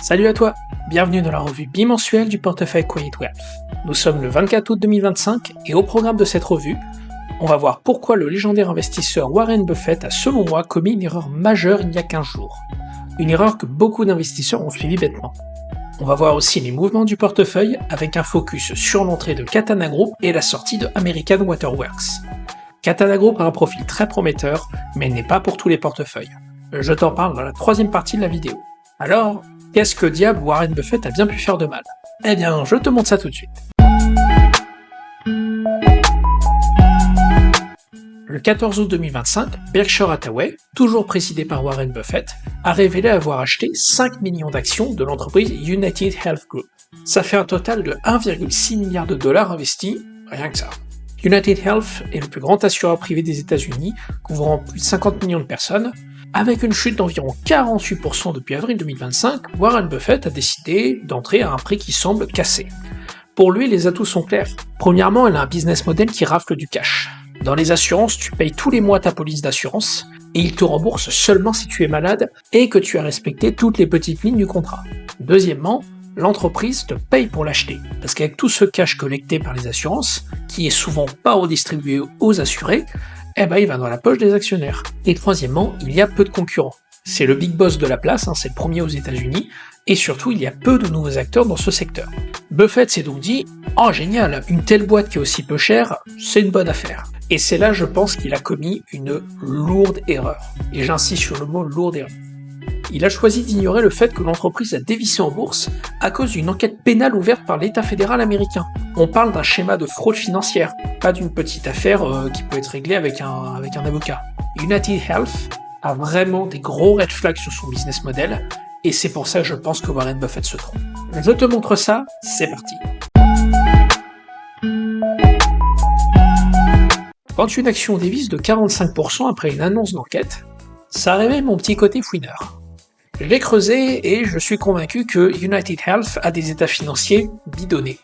Salut à toi, bienvenue dans la revue bimensuelle du portefeuille Quiet Wealth. Nous sommes le 24 août 2025 et au programme de cette revue, on va voir pourquoi le légendaire investisseur Warren Buffett a selon moi commis une erreur majeure il y a 15 jours. Une erreur que beaucoup d'investisseurs ont suivi bêtement. On va voir aussi les mouvements du portefeuille avec un focus sur l'entrée de Katana Group et la sortie de American Waterworks. Katana Group a un profil très prometteur, mais n'est pas pour tous les portefeuilles. Je t'en parle dans la troisième partie de la vidéo. Alors, qu'est-ce que diable Warren Buffett a bien pu faire de mal? Eh bien, je te montre ça tout de suite. Le 14 août 2025, Berkshire Hathaway, toujours présidé par Warren Buffett, a révélé avoir acheté 5 millions d'actions de l'entreprise United Health Group. Ça fait un total de 1,6 milliard de dollars investis, rien que ça. United Health est le plus grand assureur privé des États-Unis, couvrant plus de 50 millions de personnes. Avec une chute d'environ 48% depuis avril 2025, Warren Buffett a décidé d'entrer à un prix qui semble cassé. Pour lui, les atouts sont clairs. Premièrement, elle a un business model qui rafle du cash. Dans les assurances, tu payes tous les mois ta police d'assurance, et il te rembourse seulement si tu es malade et que tu as respecté toutes les petites lignes du contrat. Deuxièmement, l'entreprise te paye pour l'acheter, parce qu'avec tout ce cash collecté par les assurances, qui est souvent pas redistribué aux assurés, il va dans la poche des actionnaires. Et troisièmement, il y a peu de concurrents. C'est le big boss de la place, c'est le premier aux États-Unis, et surtout il y a peu de nouveaux acteurs dans ce secteur. Buffett s'est donc dit « Oh génial, une telle boîte qui est aussi peu chère, c'est une bonne affaire ». Et c'est là, je pense, qu'il a commis une lourde erreur. Et j'insiste sur le mot lourde erreur. Il a choisi d'ignorer le fait que l'entreprise a dévissé en bourse à cause d'une enquête pénale ouverte par l'État fédéral américain. On parle d'un schéma de fraude financière, pas d'une petite affaire qui peut être réglée avec un avocat. United Health a vraiment des gros red flags sur son business model, et c'est pour ça que je pense que Warren Buffett se trompe. Je te montre ça, c'est parti. Quand une action dévisse de 45% après une annonce d'enquête, ça révèle mon petit côté fouineur. Je l'ai creusé et je suis convaincu que United Health a des états financiers bidonnés.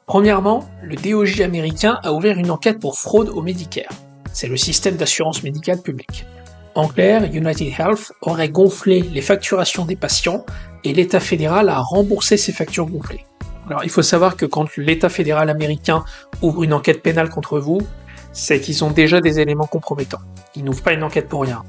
Premièrement, le DOJ américain a ouvert une enquête pour fraude au Medicare. C'est le système d'assurance médicale publique. En clair, United Health aurait gonflé les facturations des patients et l'État fédéral a remboursé ces factures gonflées. Alors il faut savoir que quand l'État fédéral américain ouvre une enquête pénale contre vous, c'est qu'ils ont déjà des éléments compromettants. Ils n'ouvrent pas une enquête pour rien.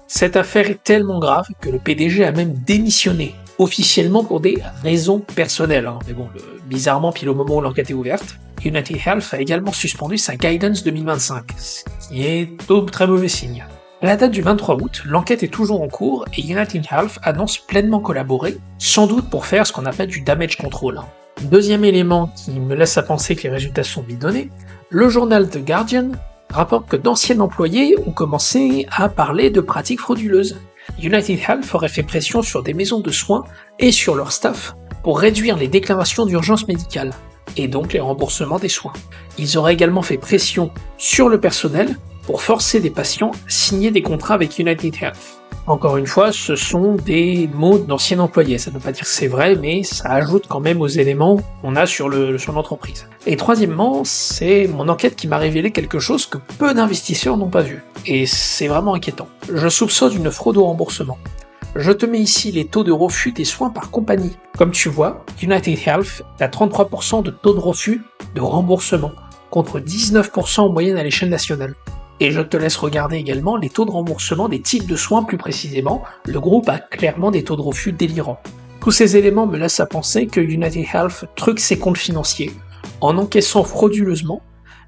Cette affaire est tellement grave que le PDG a même démissionné, officiellement pour des raisons personnelles. Mais bon, bizarrement, pile au moment où l'enquête est ouverte, United Health a également suspendu sa Guidance 2025, ce qui est au très mauvais signe. À la date du 23 août, l'enquête est toujours en cours et United Health annonce pleinement collaborer, sans doute pour faire ce qu'on appelle du damage control. Deuxième élément qui me laisse à penser que les résultats sont bidonnés, le journal The Guardian rapporte que d'anciens employés ont commencé à parler de pratiques frauduleuses. United Health aurait fait pression sur des maisons de soins et sur leur staff pour réduire les déclarations d'urgence médicale, et donc les remboursements des soins. Ils auraient également fait pression sur le personnel pour forcer des patients à signer des contrats avec United Health. Encore une fois, ce sont des mots d'anciens employés, ça ne veut pas dire que c'est vrai, mais ça ajoute quand même aux éléments qu'on a sur l'entreprise. Et troisièmement, c'est mon enquête qui m'a révélé quelque chose que peu d'investisseurs n'ont pas vu. Et c'est vraiment inquiétant. Je soupçonne une fraude au remboursement. Je te mets ici les taux de refus des soins par compagnie. Comme tu vois, United Health a 33% de taux de refus de remboursement, contre 19% en moyenne à l'échelle nationale. Et je te laisse regarder également les taux de remboursement des types de soins plus précisément. Le groupe a clairement des taux de refus délirants. Tous ces éléments me laissent à penser que United Health truque ses comptes financiers en encaissant frauduleusement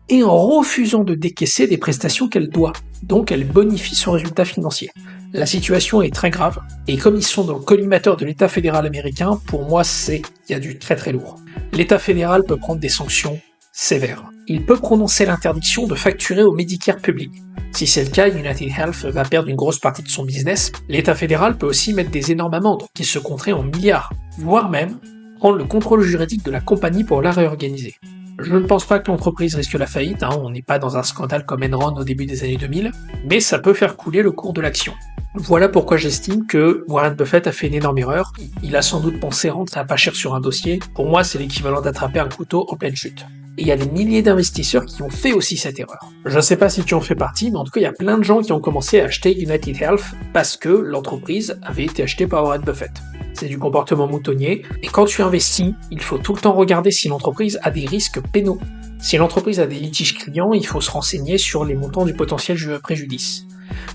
et en refusant de décaisser des prestations qu'elle doit. Donc elle bonifie son résultat financier. La situation est très grave, et comme ils sont dans le collimateur de l'État fédéral américain, pour moi il y a du très très lourd. L'État fédéral peut prendre des sanctions sévères. Il peut prononcer l'interdiction de facturer au Medicare public. Si c'est le cas, United Health va perdre une grosse partie de son business. L'État fédéral peut aussi mettre des énormes amendes, qui se compteraient en milliards, voire même prendre le contrôle juridique de la compagnie pour la réorganiser. Je ne pense pas que l'entreprise risque la faillite, on n'est pas dans un scandale comme Enron au début des années 2000, mais ça peut faire couler le cours de l'action. Voilà pourquoi j'estime que Warren Buffett a fait une énorme erreur. Il a sans doute pensé rentrer à pas cher sur un dossier. Pour moi, c'est l'équivalent d'attraper un couteau en pleine chute. Et il y a des milliers d'investisseurs qui ont fait aussi cette erreur. Je ne sais pas si tu en fais partie, mais en tout cas, il y a plein de gens qui ont commencé à acheter United Health parce que l'entreprise avait été achetée par Warren Buffett. c'est du comportement moutonnier, et quand tu investis, il faut tout le temps regarder si l'entreprise a des risques pénaux. Si l'entreprise a des litiges clients, il faut se renseigner sur les montants du potentiel préjudice.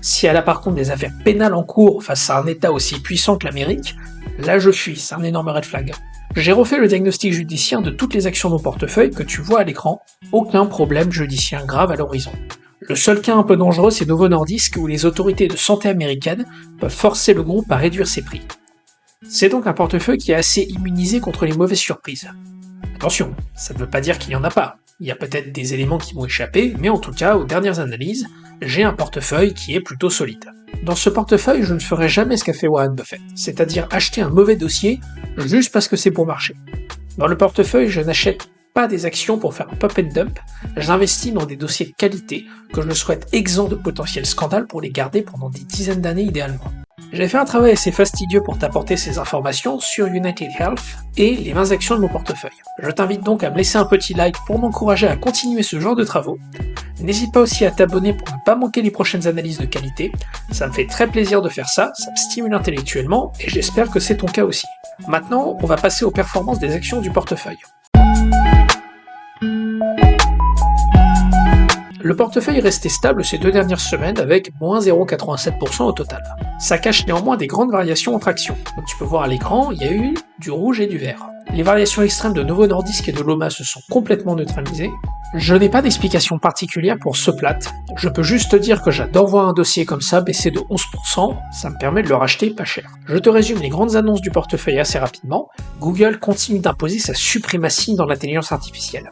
Si elle a par contre des affaires pénales en cours face à un État aussi puissant que l'Amérique, là je fuis, c'est un énorme red flag. J'ai refait le diagnostic judiciaire de toutes les actions de mon portefeuille que tu vois à l'écran, aucun problème judiciaire grave à l'horizon. Le seul cas un peu dangereux, c'est Novo Nordisk où les autorités de santé américaines peuvent forcer le groupe à réduire ses prix. C'est donc un portefeuille qui est assez immunisé contre les mauvaises surprises. Attention, ça ne veut pas dire qu'il n'y en a pas. Il y a peut-être des éléments qui m'ont échappé, mais en tout cas, aux dernières analyses, j'ai un portefeuille qui est plutôt solide. Dans ce portefeuille, je ne ferai jamais ce qu'a fait Warren Buffett, c'est-à-dire acheter un mauvais dossier juste parce que c'est pour marcher. Dans le portefeuille, je n'achète pas des actions pour faire un pop and dump, j'investis dans des dossiers de qualité que je souhaite exempts de potentiels scandales pour les garder pendant des dizaines d'années idéalement. J'ai fait un travail assez fastidieux pour t'apporter ces informations sur United Health et les 20 actions de mon portefeuille. Je t'invite donc à me laisser un petit like pour m'encourager à continuer ce genre de travaux. N'hésite pas aussi à t'abonner pour ne pas manquer les prochaines analyses de qualité. Ça me fait très plaisir de faire ça me stimule intellectuellement et j'espère que c'est ton cas aussi. Maintenant, on va passer aux performances des actions du portefeuille. Le portefeuille est resté stable ces 2 dernières semaines avec moins 0,87% au total. Ça cache néanmoins des grandes variations entre actions. Comme tu peux voir à l'écran, il y a eu du rouge et du vert. Les variations extrêmes de Novo Nordisk et de Loma se sont complètement neutralisées. Je n'ai pas d'explication particulière pour ce plat, je peux juste te dire que j'adore voir un dossier comme ça baisser de 11%, ça me permet de le racheter pas cher. Je te résume les grandes annonces du portefeuille assez rapidement. Google continue d'imposer sa suprématie dans l'intelligence artificielle.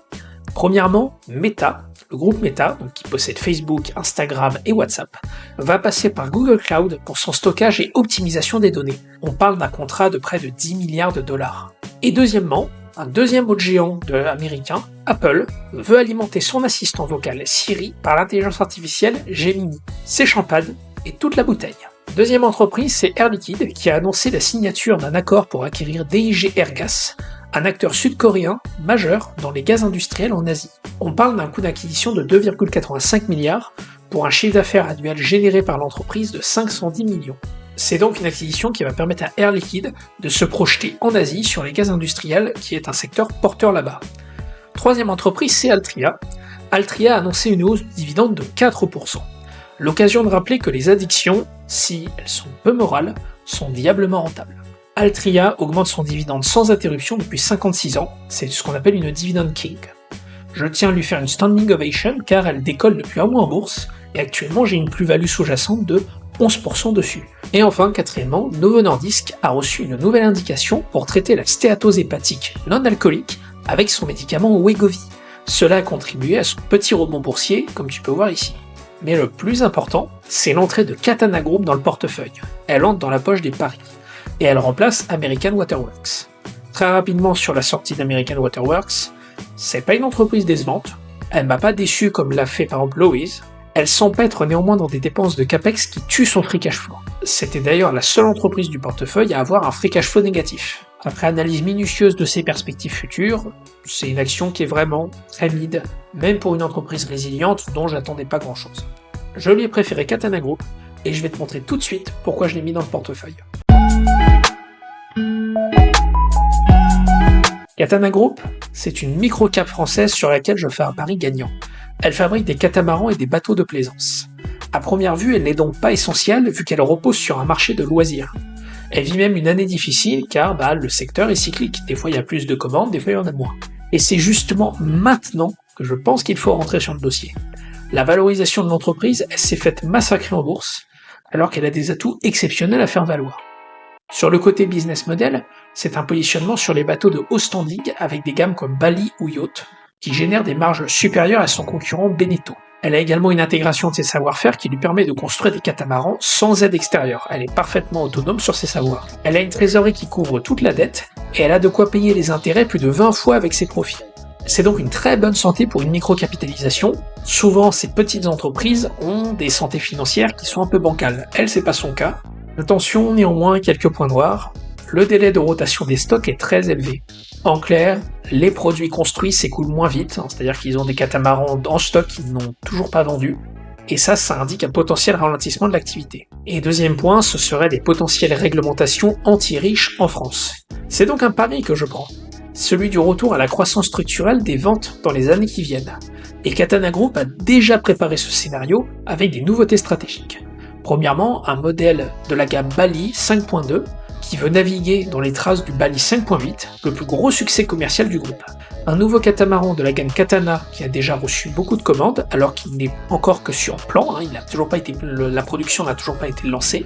Premièrement, Meta, le groupe Meta, donc qui possède Facebook, Instagram et WhatsApp, va passer par Google Cloud pour son stockage et optimisation des données. On parle d'un contrat de près de 10 milliards de dollars. Et deuxièmement, un deuxième autre géant américain, Apple, veut alimenter son assistant vocal Siri par l'intelligence artificielle Gemini. C'est champagne et toute la bouteille. Deuxième entreprise, c'est Air Liquide qui a annoncé la signature d'un accord pour acquérir DIG Airgas, un acteur sud-coréen majeur dans les gaz industriels en Asie. On parle d'un coût d'acquisition de 2,85 milliards pour un chiffre d'affaires annuel généré par l'entreprise de 510 millions. C'est donc une acquisition qui va permettre à Air Liquide de se projeter en Asie sur les gaz industriels, qui est un secteur porteur là-bas. Troisième entreprise, c'est Altria. Altria a annoncé une hausse de dividende de 4%. L'occasion de rappeler que les addictions, si elles sont peu morales, sont diablement rentables. Altria augmente son dividende sans interruption depuis 56 ans, c'est ce qu'on appelle une dividend king. Je tiens à lui faire une standing ovation car elle décolle depuis un mois en bourse, et actuellement j'ai une plus-value sous-jacente de 11% dessus. Et enfin, quatrièmement, Novo Nordisk a reçu une nouvelle indication pour traiter la stéatose hépatique non-alcoolique avec son médicament Wegovy. Cela a contribué à son petit rebond boursier, comme tu peux voir ici. Mais le plus important, c'est l'entrée de Katana Group dans le portefeuille. Elle entre dans la poche des paris. Et elle remplace American Waterworks. Très rapidement sur la sortie d'American Waterworks, c'est pas une entreprise décevante, elle m'a pas déçu comme l'a fait par exemple Lowe's, elle s'empêtre néanmoins dans des dépenses de capex qui tuent son free cash flow. C'était d'ailleurs la seule entreprise du portefeuille à avoir un free cash flow négatif. Après analyse minutieuse de ses perspectives futures, c'est une action qui est vraiment très mid, même pour une entreprise résiliente dont j'attendais pas grand chose. Je lui ai préféré Katana Group, et je vais te montrer tout de suite pourquoi je l'ai mis dans le portefeuille. Katana Group, c'est une micro-cap française sur laquelle je fais un pari gagnant. Elle fabrique des catamarans et des bateaux de plaisance. À première vue, elle n'est donc pas essentielle vu qu'elle repose sur un marché de loisirs. Elle vit même une année difficile car le secteur est cyclique. Des fois il y a plus de commandes, des fois il y en a moins. Et c'est justement maintenant que je pense qu'il faut rentrer sur le dossier. La valorisation de l'entreprise, elle s'est faite massacrer en bourse, alors qu'elle a des atouts exceptionnels à faire valoir. Sur le côté business model, c'est un positionnement sur les bateaux de haut standing avec des gammes comme Bali ou Yacht, qui génèrent des marges supérieures à son concurrent Beneteau. Elle a également une intégration de ses savoir-faire qui lui permet de construire des catamarans sans aide extérieure. Elle est parfaitement autonome sur ses savoirs. Elle a une trésorerie qui couvre toute la dette, et elle a de quoi payer les intérêts plus de 20 fois avec ses profits. C'est donc une très bonne santé pour une microcapitalisation. Souvent, ces petites entreprises ont des santé financières qui sont un peu bancales. Elle, c'est pas son cas. Attention, néanmoins, quelques points noirs. Le délai de rotation des stocks est très élevé. En clair, les produits construits s'écoulent moins vite, c'est-à-dire qu'ils ont des catamarans en stock qu'ils n'ont toujours pas vendus, et ça indique un potentiel ralentissement de l'activité. Et deuxième point, ce serait des potentielles réglementations anti-riches en France. C'est donc un pari que je prends, celui du retour à la croissance structurelle des ventes dans les années qui viennent. Et Katana Group a déjà préparé ce scénario avec des nouveautés stratégiques. Premièrement, un modèle de la gamme Bali 5.2 qui veut naviguer dans les traces du Bali 5.8, le plus gros succès commercial du groupe. Un nouveau catamaran de la gamme Katana qui a déjà reçu beaucoup de commandes alors qu'il n'est encore que sur plan, la production n'a toujours pas été lancée.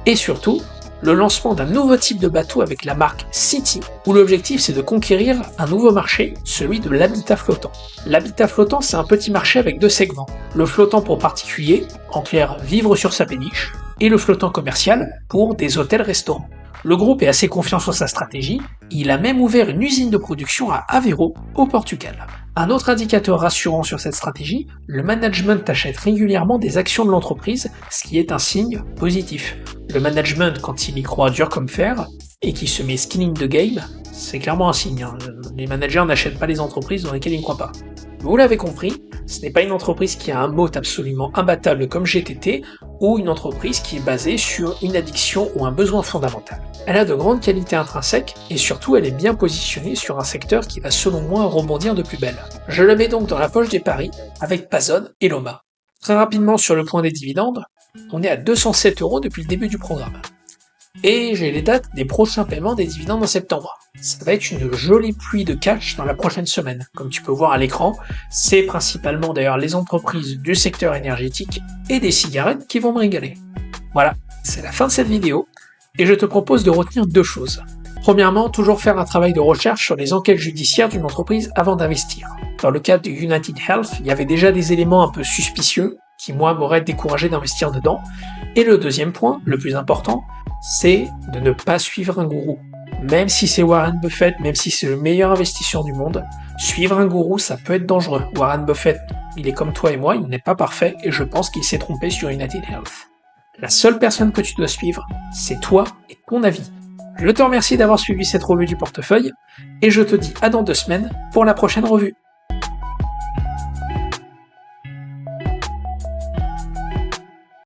Et surtout, le lancement d'un nouveau type de bateau avec la marque City, où l'objectif c'est de conquérir un nouveau marché, celui de l'habitat flottant. L'habitat flottant, c'est un petit marché avec deux segments. Le flottant pour particuliers, en clair vivre sur sa péniche, et le flottant commercial pour des hôtels-restaurants. Le groupe est assez confiant sur sa stratégie, il a même ouvert une usine de production à Aveiro, au Portugal. Un autre indicateur rassurant sur cette stratégie, le management achète régulièrement des actions de l'entreprise, ce qui est un signe positif. Le management, quand il y croit dur comme fer, et qui se met skin in the game, c'est clairement un signe. Les managers n'achètent pas les entreprises dans lesquelles ils ne croient pas. Vous l'avez compris, ce n'est pas une entreprise qui a un moat absolument imbattable comme GTT, ou une entreprise qui est basée sur une addiction ou un besoin fondamental. Elle a de grandes qualités intrinsèques, et surtout elle est bien positionnée sur un secteur qui va selon moi rebondir de plus belle. Je le mets donc dans la poche des paris, avec Pazone et Loma. Très rapidement sur le point des dividendes, on est à 207 € depuis le début du programme. Et j'ai les dates des prochains paiements des dividendes en septembre. Ça va être une jolie pluie de cash dans la prochaine semaine. Comme tu peux voir à l'écran, c'est principalement d'ailleurs les entreprises du secteur énergétique et des cigarettes qui vont me régaler. Voilà, c'est la fin de cette vidéo, et je te propose de retenir deux choses. Premièrement, toujours faire un travail de recherche sur les enquêtes judiciaires d'une entreprise avant d'investir. Dans le cas de United Health, il y avait déjà des éléments un peu suspicieux qui, moi, m'auraient découragé d'investir dedans. Et le deuxième point, le plus important, c'est de ne pas suivre un gourou. Même si c'est Warren Buffett, même si c'est le meilleur investisseur du monde, suivre un gourou, ça peut être dangereux. Warren Buffett, il est comme toi et moi, il n'est pas parfait, et je pense qu'il s'est trompé sur United Health. La seule personne que tu dois suivre, c'est toi et ton avis. Je te remercie d'avoir suivi cette revue du portefeuille, et je te dis à dans 2 semaines pour la prochaine revue.